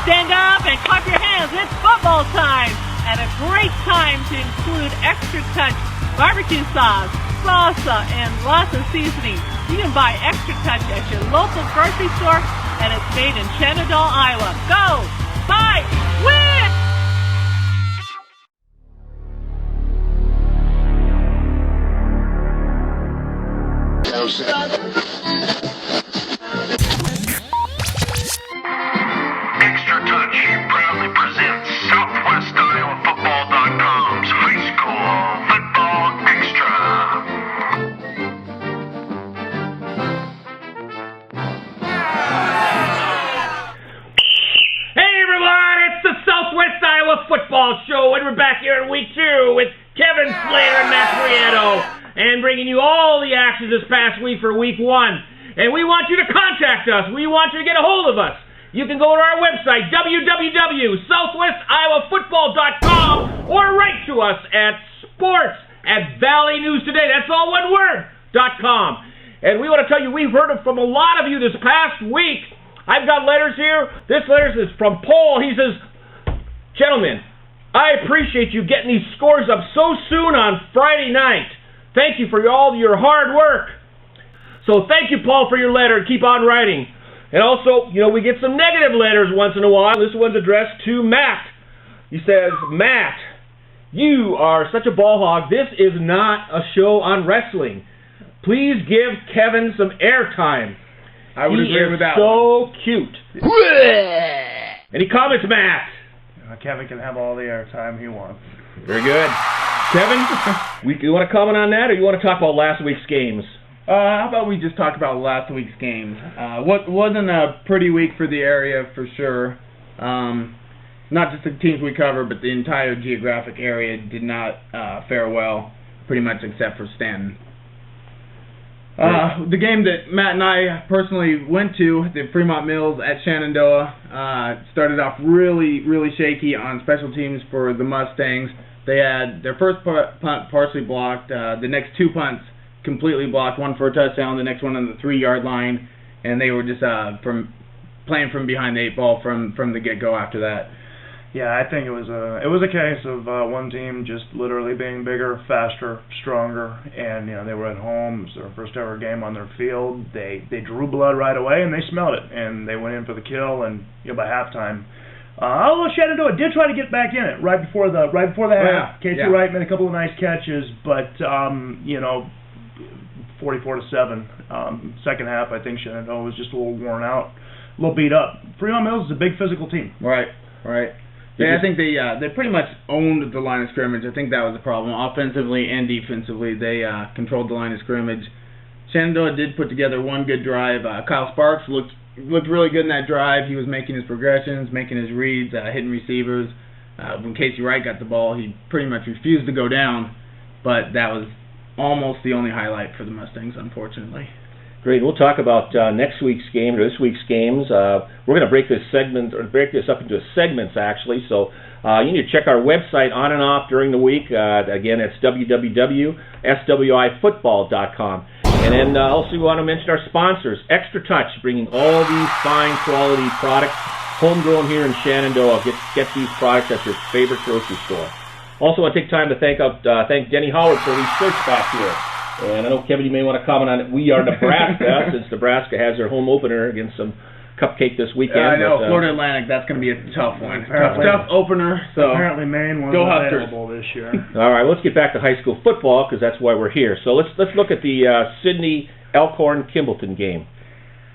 Stand up and clap your hands. It's football time. And a great time to include Extra Touch barbecue sauce, salsa, and lots of seasoning. You can buy Extra Touch at your local grocery store, and it's made in Shenandoah, Iowa. Go! Buy! Win! Extra Touch proudly presents Southwest Iowa Football.com's High School Football Extra. Hey everyone, it's the Southwest Iowa Football Show, and we're back here in Week 2 with Kevin Slater and Matt Prieto, and bringing you all the action this past week for Week 1. And we want you to contact us. We want you to get a hold of us. You can go to our website, www.southwestiowafootball.com, or write to us at sports@valleynewstoday, that's all one word, .com. And we want to tell you, we've heard from a lot of you this past week. I've got letters here. This letter is from Paul. He says, "Gentlemen, I appreciate you getting these scores up so soon on Friday night. Thank you for all your hard work." So thank you, Paul, for your letter. Keep on writing. And also, we get some negative letters once in a while. This one's addressed to Matt. He says, "Matt, you are such a ball hog. This is not a show on wrestling. Please give Kevin some airtime. I would agree with that. He is so cute." Any comments, Matt? Kevin can have all the airtime he wants. Very good. Kevin, you want to comment on that, or you want to talk about last week's games? How about we just talk about last week's games? What wasn't a pretty week for the area for sure. Not just the teams we cover, but the entire geographic area did not fare well, pretty much except for Stanton. The game that Matt and I personally went to, the Fremont Mills at Shenandoah, started off really, really shaky on special teams for the Mustangs. They had their first punt partially blocked, the next two punts completely blocked, one for a touchdown, the next one on the 3-yard line, and they were just playing from behind the 8 ball from the get-go after that. Yeah, I think it was a case of one team just literally being bigger, faster, stronger, and they were at home. It was their first ever game on their field. They drew blood right away, and they smelled it, and they went in for the kill. And by halftime, although Shenandoah did try to get back in it right before the half. Casey Wright made a couple of nice catches, but 44-7. Second half, I think Shenandoah was just a little worn out, a little beat up. Fremont Mills is a big physical team. Right. Yeah, I think they pretty much owned the line of scrimmage. I think that was the problem. Offensively and defensively, they controlled the line of scrimmage. Shenandoah did put together one good drive. Kyle Sparks looked really good in that drive. He was making his progressions, making his reads, hitting receivers. When Casey Wright got the ball, he pretty much refused to go down, but that was almost the only highlight for the Mustangs, unfortunately. Great. We'll talk about next week's game, or this week's games. We're going to break this up into segments, actually. So you need to check our website on and off during the week. Again, it's www.swifootball.com. And then also we want to mention our sponsors, Extra Touch, bringing all these fine quality products, homegrown here in Shenandoah. Get these products at your favorite grocery store. Also, I want to take time to thank Denny Howard for research back here. And I know, Kevin, you may want to comment on it. We are Nebraska, since Nebraska has their home opener against some Cupcake this weekend. I know, Florida Atlantic, that's going to be a tough one. Tough opener. So apparently Maine wasn't available this year. All right, let's get back to high school football, because that's why we're here. So let's look at the Sidney Elkhorn-Kimballton game.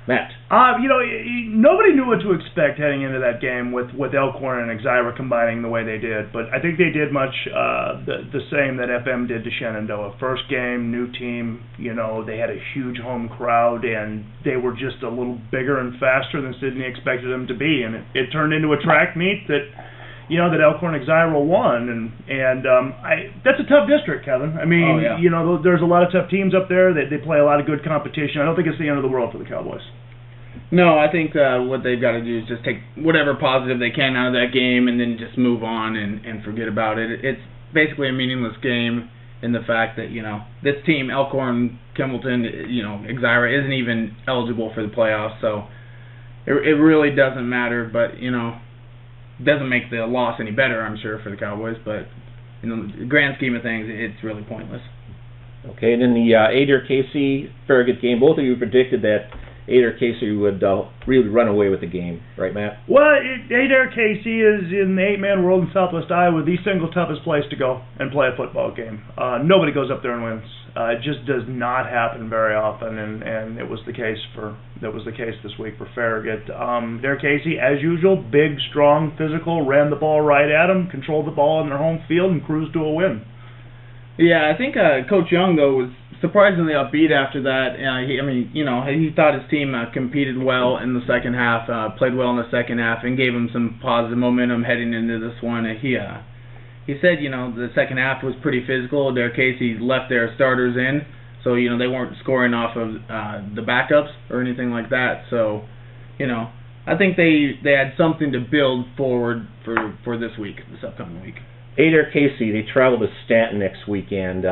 Matt. Nobody knew what to expect heading into that game with Elkhorn and Exira combining the way they did, but I think they did much the same that FM did to Shenandoah. First game, new team, they had a huge home crowd, and they were just a little bigger and faster than Sidney expected them to be, and it turned into a track meet that Elkhorn Exira won, and that's a tough district, Kevin. I mean, there's a lot of tough teams up there. They play a lot of good competition. I don't think it's the end of the world for the Cowboys. No, I think what they've got to do is just take whatever positive they can out of that game and then just move on and forget about it. It's basically a meaningless game in the fact that, this team, Elkhorn, Kimballton, Exira, isn't even eligible for the playoffs, so it really doesn't matter. But, doesn't make the loss any better, I'm sure, for the Cowboys, but the grand scheme of things, it's really pointless. Okay, and then the Adair-KC Farragut game, both of you predicted that Adair-KC would really run away with the game, right, Matt? Well, Adair-KC is, in the 8-man world in Southwest Iowa, the single toughest place to go and play a football game. Nobody goes up there and wins. It just does not happen very often, and it was the case this week for Farragut. Adair-KC, as usual, big, strong, physical, ran the ball right at them, controlled the ball in their home field, and cruised to a win. Yeah, I think Coach Young, though, was surprisingly upbeat after that. He thought his team competed well in the second half, played well in the second half, and gave him some positive momentum heading into this one. He said, the second half was pretty physical. Adair-KC left their starters in, so, they weren't scoring off of the backups or anything like that. So, I think they had something to build forward for this upcoming week. Adair-KC, they travel to Stanton next weekend.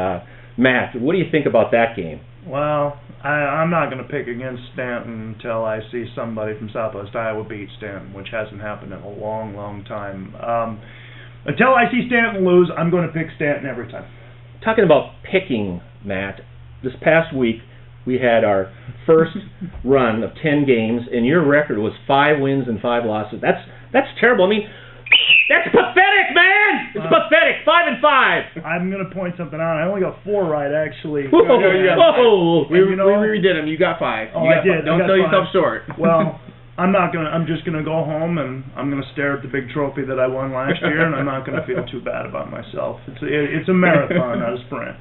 Matt, what do you think about that game? Well, I'm not going to pick against Stanton until I see somebody from Southwest Iowa beat Stanton, which hasn't happened in a long, long time. Until I see Stanton lose, I'm going to pick Stanton every time. Talking about picking, Matt, this past week we had our first run of 10 games, and your record was 5 wins and 5 losses. That's terrible. I mean, that's pathetic, man! It's pathetic. 5 and 5. I'm going to point something out. I only got 4 right, actually. Whoa! We redid them. You got 5. I did. Don't sell yourself short. Well, I'm just going to go home and I'm going to stare at the big trophy that I won last year, and I'm not going to feel too bad about myself. It's a marathon, not a sprint.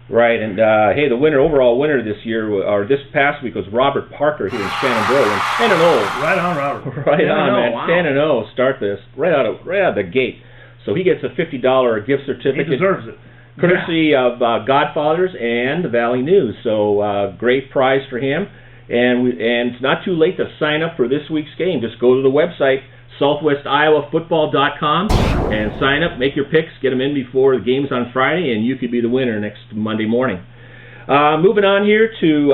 Right, and hey, the overall winner this year, or this past week, was Robert Parker here in Shenandoah, and 10-0. Right on, Robert. Right on, man. Wow. 10-0. Start this right out of the gate. So he gets a $50 gift certificate. He deserves it. Courtesy of Godfathers and the Valley News. So great prize for him, and it's not too late to sign up for this week's game. Just go to the website, soutwestiowafootball.com, and sign up, make your picks, get them in before the game's on Friday, and you could be the winner next Monday morning. Moving on here to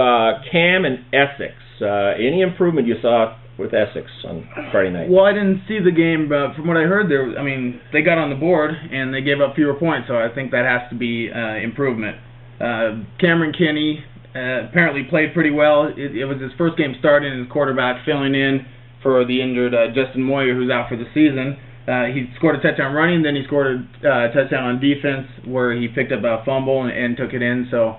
Cam and Essex. Any improvement you saw with Essex on Friday night? Well, I didn't see the game, but from what I heard, they got on the board and they gave up fewer points, so I think that has to be improvement. Cameron Kinney apparently played pretty well. It was his first game starting as quarterback, filling in for the injured Justin Moyer, who's out for the season. He scored a touchdown running, then he scored a touchdown on defense where he picked up a fumble and took it in. So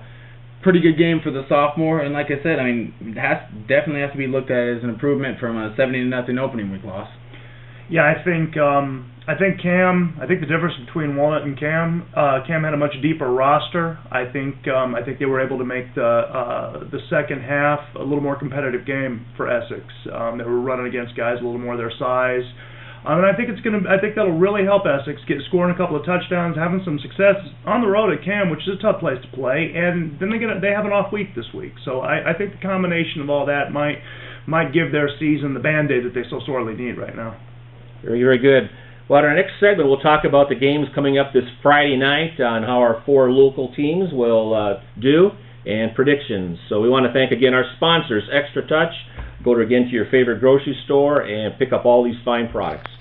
pretty good game for the sophomore. And like I said, it definitely has to be looked at as an improvement from a 70-0 opening week loss. Yeah, I think the difference between Walnut and Cam had a much deeper roster. I think they were able to make the second half a little more competitive game for Essex. They were running against guys a little more their size. And I think that'll really help Essex scoring a couple of touchdowns, having some success on the road at Cam, which is a tough place to play. And then they have an off week this week. So I think the combination of all that might give their season the Band-Aid that they so sorely need right now. Very, very good. Well, in our next segment, we'll talk about the games coming up this Friday night on how our 4 local teams will do and predictions. So we want to thank again our sponsors, Extra Touch. Go to your favorite grocery store and pick up all these fine products.